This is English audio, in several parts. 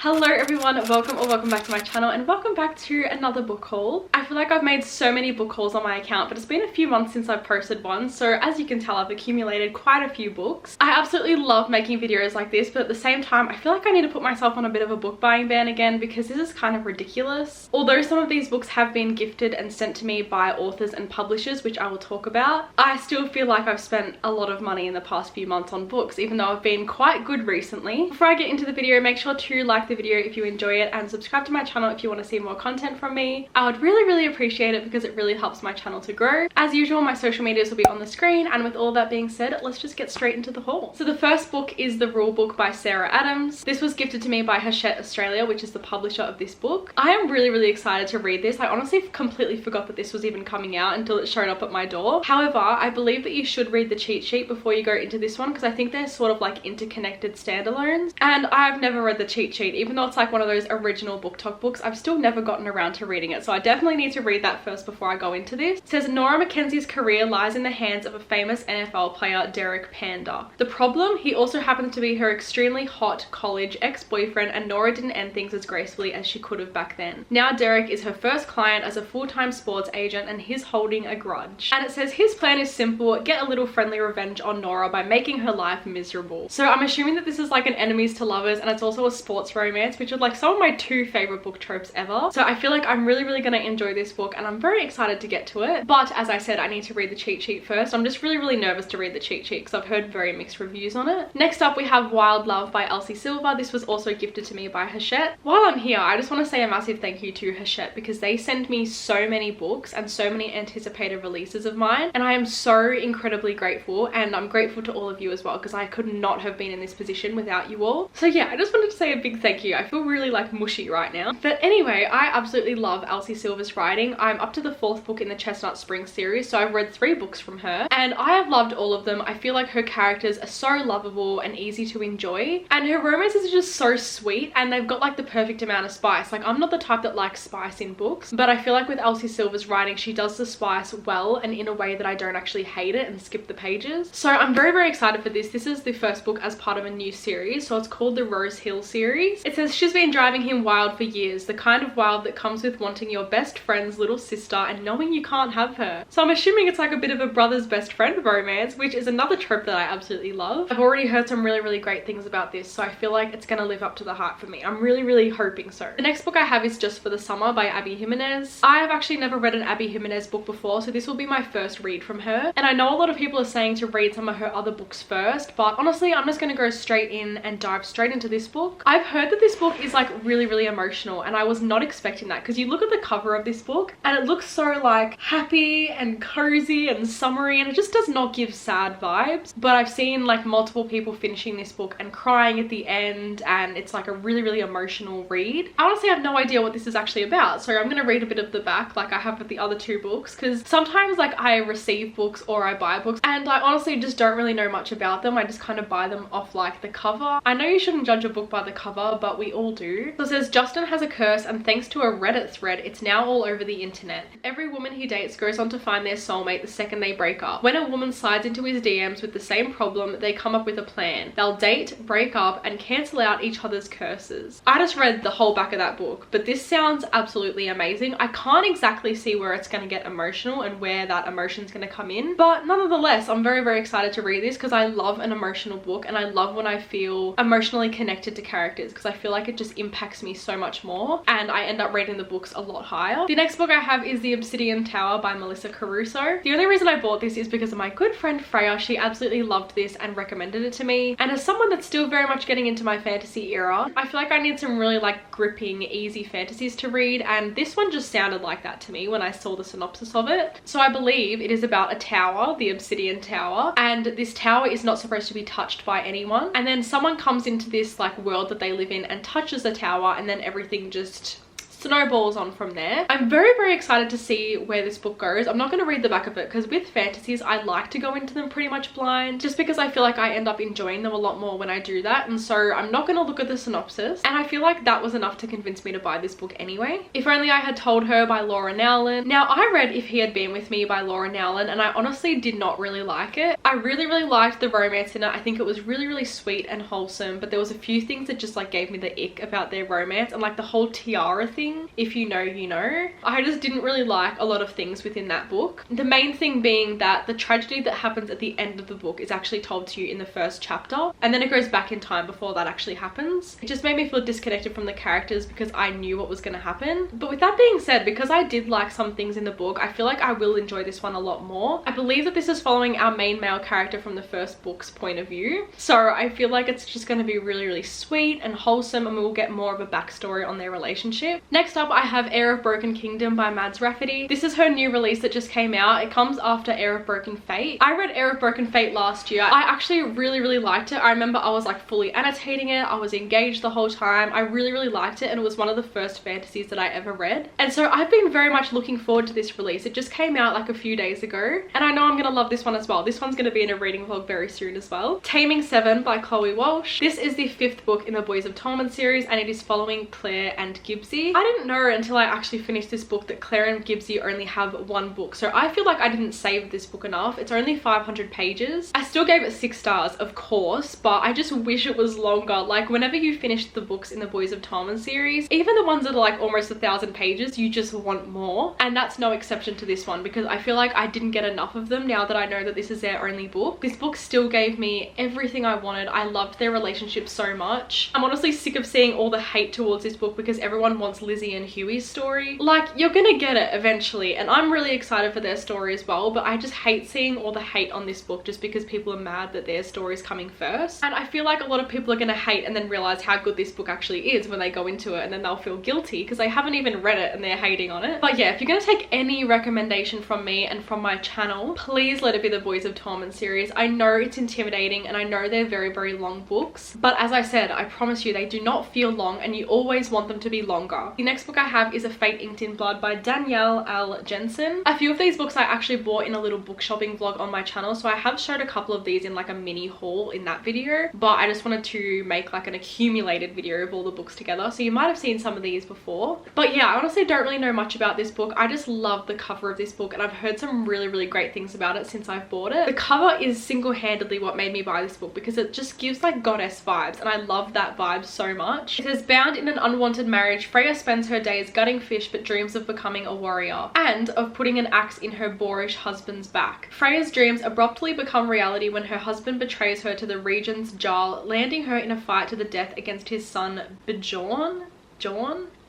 Hello everyone, welcome back to my channel and welcome back to another book haul. I feel like I've made so many book hauls on my account, but it's been a few months since I've posted one, so as you can tell I've accumulated quite a few books. I absolutely love making videos like this, but at the same time I feel like I need to put myself on a bit of a book buying ban again because this is kind of ridiculous. Although some of these books have been gifted and sent to me by authors and publishers, which I will talk about, I still feel like I've spent a lot of money in the past few months on books, even though I've been quite good recently. Before I get into the video, make sure to like the video if you enjoy it and subscribe to my channel if you want to see more content from me. I would really appreciate it because it really helps my channel to grow. As usual, my social medias will be on the screen, and with all that being said, let's just get straight into the haul. So the first book is The Rule Book by Sarah Adams. This was gifted to me by Hachette Australia, which is the publisher of this book. I am really excited to read this. I honestly completely forgot that this was even coming out until it showed up at my door. However, I believe that you should read the cheat sheet before you go into this one because I think they're sort of like interconnected standalones, and I've never read the cheat sheet. Even though it's like one of those original BookTok books, I've still never gotten around to reading it, so I definitely need to read that first before I go into this. It says Nora Mackenzie's career lies in the hands of a famous NFL player, Derek Panda. The problem, he also happens to be her extremely hot college ex-boyfriend, and Nora didn't end things as gracefully as she could have back then. Now Derek is her first client as a full-time sports agent, and he's holding a grudge. And it says his plan is simple: get a little friendly revenge on Nora by making her life miserable. So I'm assuming that this is like an enemies to lovers, and it's also a sports romance, which are like some of my two favorite book tropes ever. So I feel like I'm really gonna enjoy this book, and I'm very excited to get to it. But as I said, I need to read the cheat sheet first. I'm just really nervous to read the cheat sheet because I've heard very mixed reviews on it. Next up, we have Wild Love by Elsie Silver. This was also gifted to me by Hachette. While I'm here, I just want to say a massive thank you to Hachette because they send me so many books and so many anticipated releases of mine, and I am so incredibly grateful, and I'm grateful to all of you as well because I could not have been in this position without you all. So yeah, I just wanted to say a big thank you. I feel really like mushy right now. But anyway, I absolutely love Elsie Silver's writing. I'm up to the 4th book in the Chestnut Springs series, so I've read 3 books from her, and I have loved all of them. I feel like her characters are so lovable and easy to enjoy, and her romances are just so sweet, and they've got like the perfect amount of spice. Like, I'm not the type that likes spice in books, but I feel like with Elsie Silver's writing, she does the spice well and in a way that I don't actually hate it and skip the pages. So I'm very excited for this. This is the first book as part of a new series, so it's called the Rose Hill series. It says she's been driving him wild for years, the kind of wild that comes with wanting your best friend's little sister and knowing you can't have her. So I'm assuming it's like a bit of a brother's best friend romance, which is another trope that I absolutely love. I've already heard some really great things about this, so I feel like it's gonna live up to the hype for me. I'm really hoping so. The next book I have is Just for the Summer by Abby Jimenez. I have actually never read an Abby Jimenez book before, so this will be my first read from her. And I know a lot of people are saying to read some of her other books first, but honestly, I'm just gonna go straight in and dive straight into this book. I've heard that this book is like really emotional, and I was not expecting that because you look at the cover of this book and it looks so like happy and cozy and summery, and it just does not give sad vibes. But I've seen like multiple people finishing this book and crying at the end, and it's like a really emotional read. I honestly have no idea what this is actually about, so I'm gonna read a bit of the back like I have with the other 2 books, because sometimes like I receive books or I buy books and I honestly just don't really know much about them. I just kind of buy them off like the cover. I know you shouldn't judge a book by the cover, but we all do. So it says Justin has a curse, and thanks to a Reddit thread, it's now all over the internet. Every woman he dates goes on to find their soulmate the second they break up. When a woman slides into his DMs with the same problem, they come up with a plan. They'll date, break up, and cancel out each other's curses. I just read the whole back of that book, but this sounds absolutely amazing. I can't exactly see where it's going to get emotional and where that emotion's going to come in, but nonetheless, I'm very excited to read this because I love an emotional book, and I love when I feel emotionally connected to characters because I feel like it just impacts me so much more, and I end up rating the books a lot higher. The next book I have is The Obsidian Tower by Melissa Caruso. The only reason I bought this is because of my good friend Freya. She absolutely loved this and recommended it to me, and as someone that's still very much getting into my fantasy era, I feel like I need some really like gripping, easy fantasies to read, and this one just sounded like that to me when I saw the synopsis of it. So I believe it is about a tower, the Obsidian Tower, and this tower is not supposed to be touched by anyone, and then someone comes into this like world that they live in and touches the tower, and then everything just snowballs on from there. I'm very excited to see where this book goes. I'm not going to read the back of it because with fantasies I like to go into them pretty much blind, just because I feel like I end up enjoying them a lot more when I do that, and so I'm not going to look at the synopsis, and I feel like that was enough to convince me to buy this book anyway. If Only I Had Told Her by Laura Nowlin. Now, I read If He Had Been With Me by Laura Nowlin, and I honestly did not really like it. I really liked the romance in it. I think it was really sweet and wholesome, but there was a few things that just like gave me the ick about their romance, and like the whole tiara thing, if you know, you know. I just didn't really like a lot of things within that book. The main thing being that the tragedy that happens at the end of the book is actually told to you in the first chapter, and then it goes back in time before that actually happens. It just made me feel disconnected from the characters because I knew what was going to happen. But with that being said, because I did like some things in the book, I feel like I will enjoy this one a lot more. I believe that this is following our main male character from the first book's point of view, so I feel like it's just going to be really sweet and wholesome, and we will get more of a backstory on their relationship. Next up, I have Heir of Broken Kingdom by Mads Rafferty. This is her new release that just came out. It comes after Heir of Broken Fate. I read Heir of Broken Fate last year. I actually really liked it. I remember I was like fully annotating it. I was engaged the whole time. I really liked it, and it was one of the first fantasies that I ever read, and so I've been very much looking forward to this release. It just came out like a few days ago, and I know I'm gonna love this one as well. This one's gonna be in a reading vlog very soon as well. Taming Seven by Chloe Walsh. This is the 5th book in the Boys of Tolman series, and it is following Claire and Gibbsy. I didn't know until I actually finished this book that Claire and Gibbsy only have one book, so I feel like I didn't save this book enough. It's only 500 pages. I still gave it 6 stars, of course, but I just wish it was longer. Like, whenever you finish the books in the Boys of Tolman series, even the ones that are like almost 1,000 pages, you just want more, and that's no exception to this one, because I feel like I didn't get enough of them now that I know that this is their only book. This book still gave me everything I wanted. I loved their relationship so much. I'm honestly sick of seeing all the hate towards this book because everyone wants Lizzie and Huey's story. Like, you're gonna get it eventually, and I'm really excited for their story as well, but I just hate seeing all the hate on this book just because people are mad that their story is coming first. And I feel like a lot of people are gonna hate and then realize how good this book actually is when they go into it, and then they'll feel guilty because they haven't even read it and they're hating on it. But yeah, if you're gonna take any recommendation from me and from my channel, please let it be the Boys of Tolman series. I know it's intimidating, and I know they're very long books, but as I said, I promise you they do not feel long, and you always want them to be longer. The next book I have is A Fate Inked in Blood by Danielle L. Jensen. A few of these books I actually bought in a little book shopping vlog on my channel, so I have showed a couple of these in like a mini haul in that video, but I just wanted to make like an accumulated video of all the books together, so you might have seen some of these before. But yeah, I honestly don't really know much about this book. I just love the cover of this book, and I've heard some really great things about it since I've bought it. The cover is single-handedly what made me buy this book because it just gives like goddess vibes, and I love that vibe so much. It says, bound in an unwanted marriage, Freya spends her days gutting fish but dreams of becoming a warrior and of putting an axe in her boorish husband's back. Freya's dreams abruptly become reality when her husband betrays her to the Regent's Jarl, landing her in a fight to the death against his son Bjorn?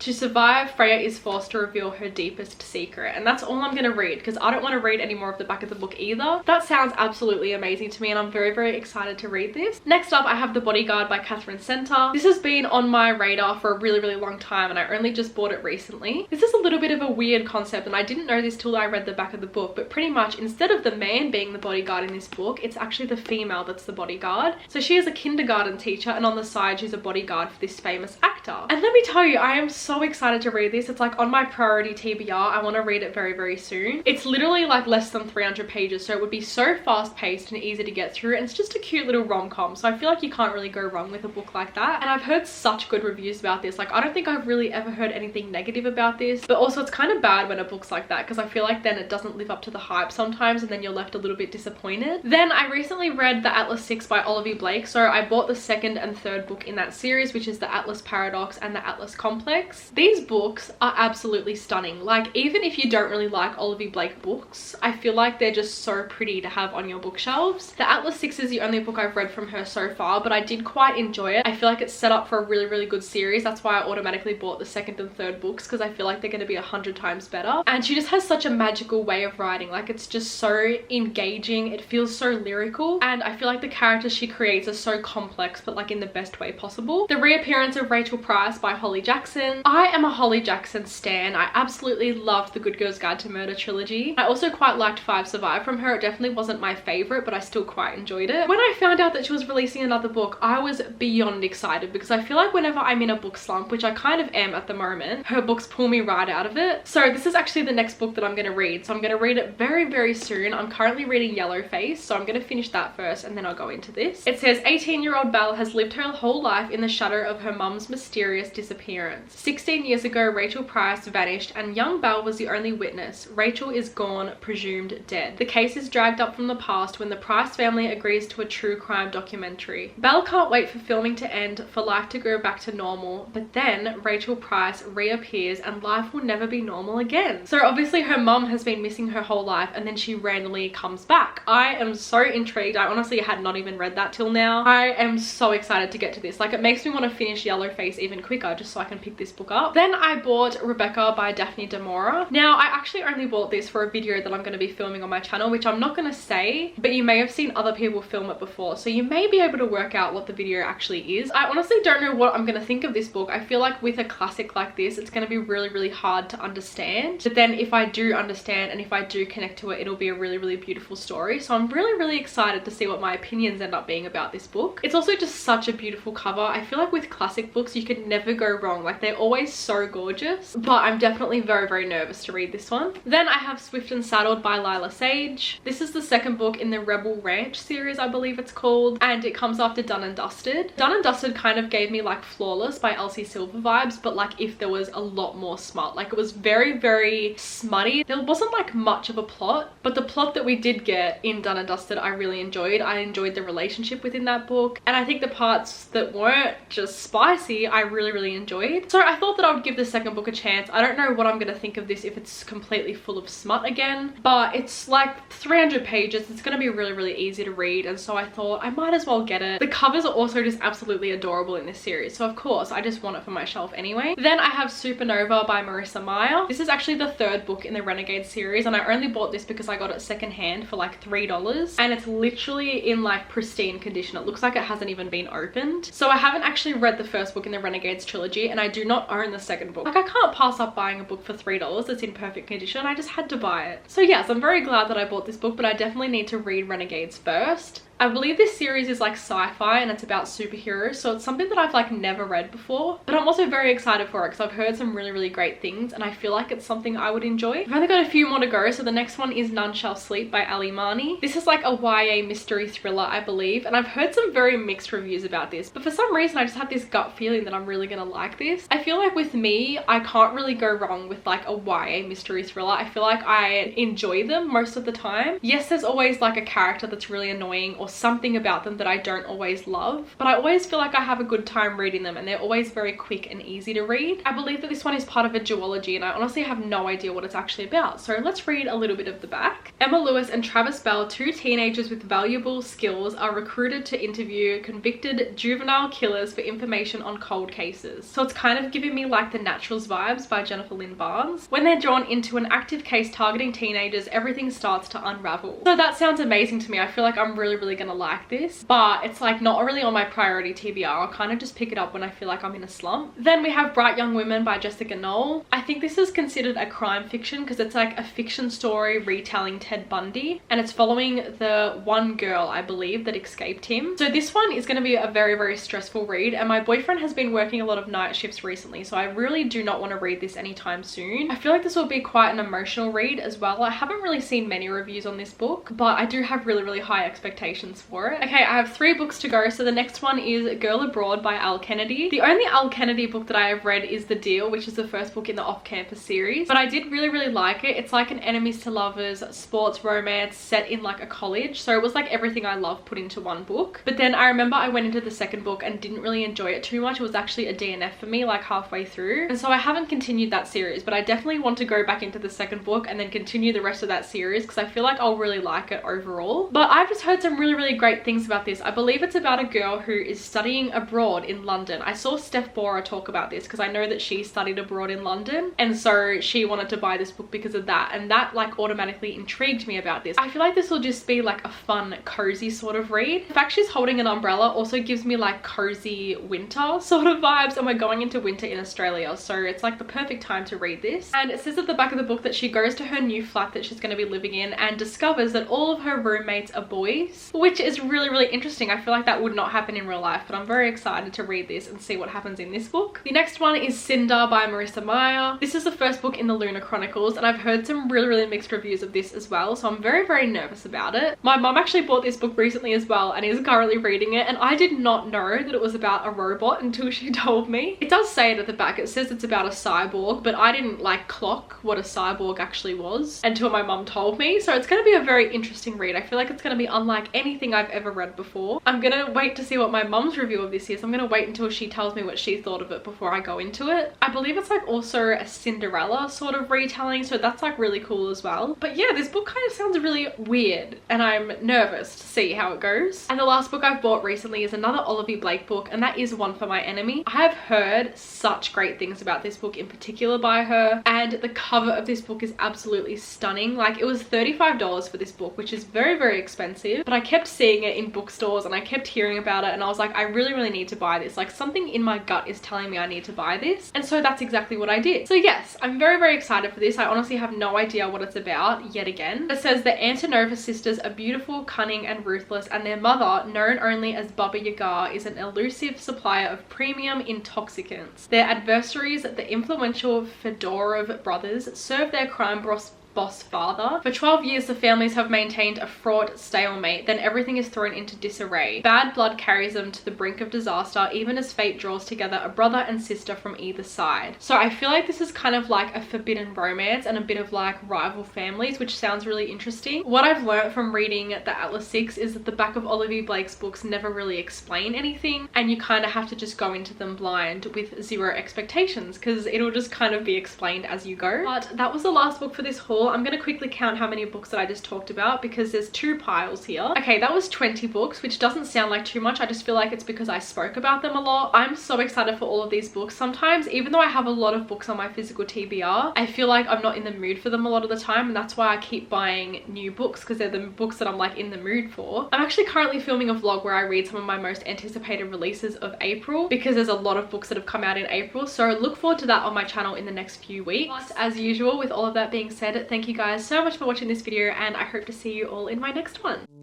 To survive, Freya is forced to reveal her deepest secret. And that's all I'm going to read because I don't want to read any more of the back of the book either. That sounds absolutely amazing to me, and I'm very excited to read this. Next up, I have The Bodyguard by Catherine Center. This has been on my radar for a really long time, and I only just bought it recently. This is a little bit of a weird concept, and I didn't know this till I read the back of the book, but pretty much instead of the man being the bodyguard in this book, it's actually the female that's the bodyguard. So she is a kindergarten teacher, and on the side she's a bodyguard for this famous actor. And let me tell you, I am so excited to read this. It's like on my priority TBR. I want to read it very soon. It's literally like less than 300 pages, so it would be so fast paced and easy to get through, and it's just a cute little rom-com, so I feel like you can't really go wrong with a book like that. And I've heard such good reviews about this. Like, I don't think I've really ever heard anything negative about this, but also it's kind of bad when a book's like that because I feel like then it doesn't live up to the hype sometimes, and then you're left a little bit disappointed. Then I recently read The Atlas Six by Olivia Blake, so I bought the 2nd and 3rd book in that series, which is The Atlas Paradox and The Atlas Complex. These books are absolutely stunning. Like, even if you don't really like Olivia Blake books, I feel like they're just so pretty to have on your bookshelves. The Atlas Six is the only book I've read from her so far, but I did quite enjoy it. I feel like it's set up for a really good series. That's why I automatically bought the 2nd and 3rd books, because I feel like they're going to be 100 times better. And she just has such a magical way of writing. Like, it's just so engaging. It feels so lyrical, and I feel like the characters she creates are so complex, but like in the best way possible. The reappearance of Rachel Price by Holly Holly Jackson. I am a Holly Jackson stan. I absolutely loved the Good Girls Guide to Murder trilogy. I also quite liked Five Survive from her. It definitely wasn't my favorite, but I still quite enjoyed it. When I found out that she was releasing another book, I was beyond excited because I feel like whenever I'm in a book slump, which I kind of am at the moment, her books pull me right out of it. So this is actually the next book that I'm going to read. So I'm going to read it very, very soon. I'm currently reading Yellowface, so I'm going to finish that first and then I'll go into this. It says 18-year-old Belle has lived her whole life in the shadow of her mum's mysterious disappearance. 16 years ago, Rachel Price vanished and young Belle was the only witness. Rachel is gone, presumed dead. The case is dragged up from the past when the Price family agrees to a true crime documentary. Belle can't wait for filming to end, for life to go back to normal, but then Rachel Price reappears and life will never be normal again. So obviously her mum has been missing her whole life and then she randomly comes back. I am so intrigued. I honestly had not even read that till now. I am so excited to get to this. Like, it makes me want to finish Yellowface even quicker just so I can pick this book up. Then I bought Rebecca by Daphne du Maurier. Now I actually only bought this for a video that I'm going to be filming on my channel, which I'm not going to say, but you may have seen other people film it before, so you may be able to work out what the video actually is. I honestly don't know what I'm going to think of this book. I feel like with a classic like this, it's going to be really, really hard to understand, but then if I do understand and if I do connect to it, it'll be a really, really beautiful story. So I'm really, really excited to see what my opinions end up being about this book. It's also just such a beautiful cover. I feel like with classic books you could never go wrong. Like, they're always so gorgeous, but I'm definitely very, very nervous to read this one. Then I have Swift and Saddled by Lila Sage. This is the second book in the Rebel Ranch series, I believe it's called, and it comes after Done and Dusted. Done and Dusted kind of gave me like Flawless by Elsie Silver vibes, but like if there was a lot more smut. Like, it was very, very smutty. There wasn't like much of a plot, but the plot that we did get in Done and Dusted I really enjoyed. I enjoyed the relationship within that book, and I think the parts that weren't just spicy I really, really enjoyed. So I thought that I would give the second book a chance. I don't know what I'm going to think of this if it's completely full of smut again, but it's like 300 pages. It's going to be really, really easy to read, and so I thought I might as well get it. The covers are also just absolutely adorable in this series, so of course I just want it for my shelf anyway. Then I have Supernova by Marissa Meyer. This is actually the third book in the Renegade series, and I only bought this because I got it secondhand for like $3, and it's literally in like pristine condition. It looks like it hasn't even been opened. So I haven't actually read the first book in the Renegades trilogy, and I do not own the second book. Like, I can't pass up buying a book for $3 that's in perfect condition. I just had to buy it. So yes, I'm very glad that I bought this book, but I definitely need to read Renegades first. I believe this series is like sci-fi and it's about superheroes, so it's something that I've like never read before, but I'm also very excited for it because I've heard some really, really great things and I feel like it's something I would enjoy. I've only got a few more to go, so the next one is None Shall Sleep by Ali Marnie. This is like a YA mystery thriller, I believe, and I've heard some very mixed reviews about this, but for some reason I just had this gut feeling that I'm really gonna like this. I feel like with me, I can't really go wrong with like a YA mystery thriller. I feel like I enjoy them most of the time. Yes, there's always like a character that's really annoying or something about them that I don't always love, but I always feel like I have a good time reading them and they're always very quick and easy to read. I believe that this one is part of a duology and I honestly have no idea what it's actually about, so let's read a little bit of the back. Emma Lewis and Travis Bell, two teenagers with valuable skills, are recruited to interview convicted juvenile killers for information on cold cases. So it's kind of giving me like The Naturals vibes by Jennifer Lynn Barnes. When they're drawn into an active case targeting teenagers, everything starts to unravel. So that sounds amazing to me. I feel like I'm really, really gonna like this, but it's like not really on my priority TBR. I'll kind of just pick it up when I feel like I'm in a slump. Then we have Bright Young Women by Jessica Knoll. I think this is considered a crime fiction because it's like a fiction story retelling Ted Bundy, and it's following the one girl, I believe, that escaped him. So this one is going to be a very, very stressful read, and my boyfriend has been working a lot of night shifts recently, so I really do not want to read this anytime soon. I feel like this will be quite an emotional read as well. I haven't really seen many reviews on this book, but I do have really, really high expectations for it. Okay, I have 3 books to go. So the next one is Girl Abroad by Al Kennedy. The only Al Kennedy book that I have read is The Deal, which is the first book in the Off Campus series, but I did really, really like it. It's like an enemies to lovers sports romance set in like a college, so it was like everything I love put into one book. But then I remember I went into the second book and didn't really enjoy it too much. It was actually a DNF for me like halfway through, and so I haven't continued that series, but I definitely want to go back into the second book and then continue the rest of that series because I feel like I'll really like it overall. But I've just heard some really, really great things about this. I believe it's about a girl who is studying abroad in London. I saw Steph Bora talk about this because I know that she studied abroad in London, and so she wanted to buy this book because of that, and that like automatically intrigued me about this. I feel like this will just be like a fun, cozy sort of read. The fact she's holding an umbrella also gives me like cozy winter sort of vibes, and we're going into winter in Australia, so it's like the perfect time to read this. And it says at the back of the book that she goes to her new flat that she's going to be living in and discovers that all of her roommates are boys, which is really interesting. I feel like that would not happen in real life, but I'm very excited to read this and see what happens in this book. The next one is Cinder by Marissa Meyer. This is the first book in the Lunar Chronicles, and I've heard some really mixed reviews of this as well, so I'm very nervous about it. My mom actually bought this book recently as well and is currently reading it, and I did not know that it was about a robot until she told me. It does say it at the back. It says it's about a cyborg, but I didn't like clock what a cyborg actually was until my mom told me, so it's going to be a very interesting read. I feel like it's going to be unlike anything I've ever read before. I'm going to wait to see what my mom's review of this is. I'm going to wait until she tells me what she thought of it before I go into it. I believe it's like also a Cinderella sort of retelling, so that's like really cool as well. But yeah, this book kind of sounds really weird and I'm nervous to see how it goes. And the last book I've bought recently is another Olivia Blake book, and that is One for My Enemy. I have heard such great things about this book in particular by her, and the cover of this book is absolutely stunning. Like, it was $35 for this book, which is very expensive, but I kept seeing it in bookstores and I kept hearing about it, and I was like, I really need to buy this. Like, something in my gut is telling me I need to buy this, and so that's exactly what I did. So yes, I'm very excited for this. I honestly have no idea what it's about yet again. It says the Antonova sisters are beautiful, cunning and ruthless, and their mother, known only as Baba Yaga, is an elusive supplier of premium intoxicants. Their adversaries, the influential Fedorov brothers, serve their crime boss father. For 12 years, the families have maintained a fraught stalemate. Then everything is thrown into disarray. Bad blood carries them to the brink of disaster, even as fate draws together a brother and sister from either side. So I feel like this is kind of like a forbidden romance and a bit of like rival families, which sounds really interesting. What I've learned from reading the Atlas 6 is that the back of Olivia Blake's books never really explain anything, and you kind of have to just go into them blind with zero expectations because it'll just kind of be explained as you go. But that was the last book for this haul. I'm going to quickly count how many books that I just talked about because there's two piles here. Okay, that was 20 books, which doesn't sound like too much. I just feel like it's because I spoke about them a lot. I'm so excited for all of these books. Sometimes, even though I have a lot of books on my physical TBR, I feel like I'm not in the mood for them a lot of the time, and that's why I keep buying new books, because they're the books that I'm like in the mood for. I'm actually currently filming a vlog where I read some of my most anticipated releases of April, because there's a lot of books that have come out in April, so look forward to that on my channel in the next few weeks. But as usual, with all of that being said, thank you guys so much for watching this video, and I hope to see you all in my next one.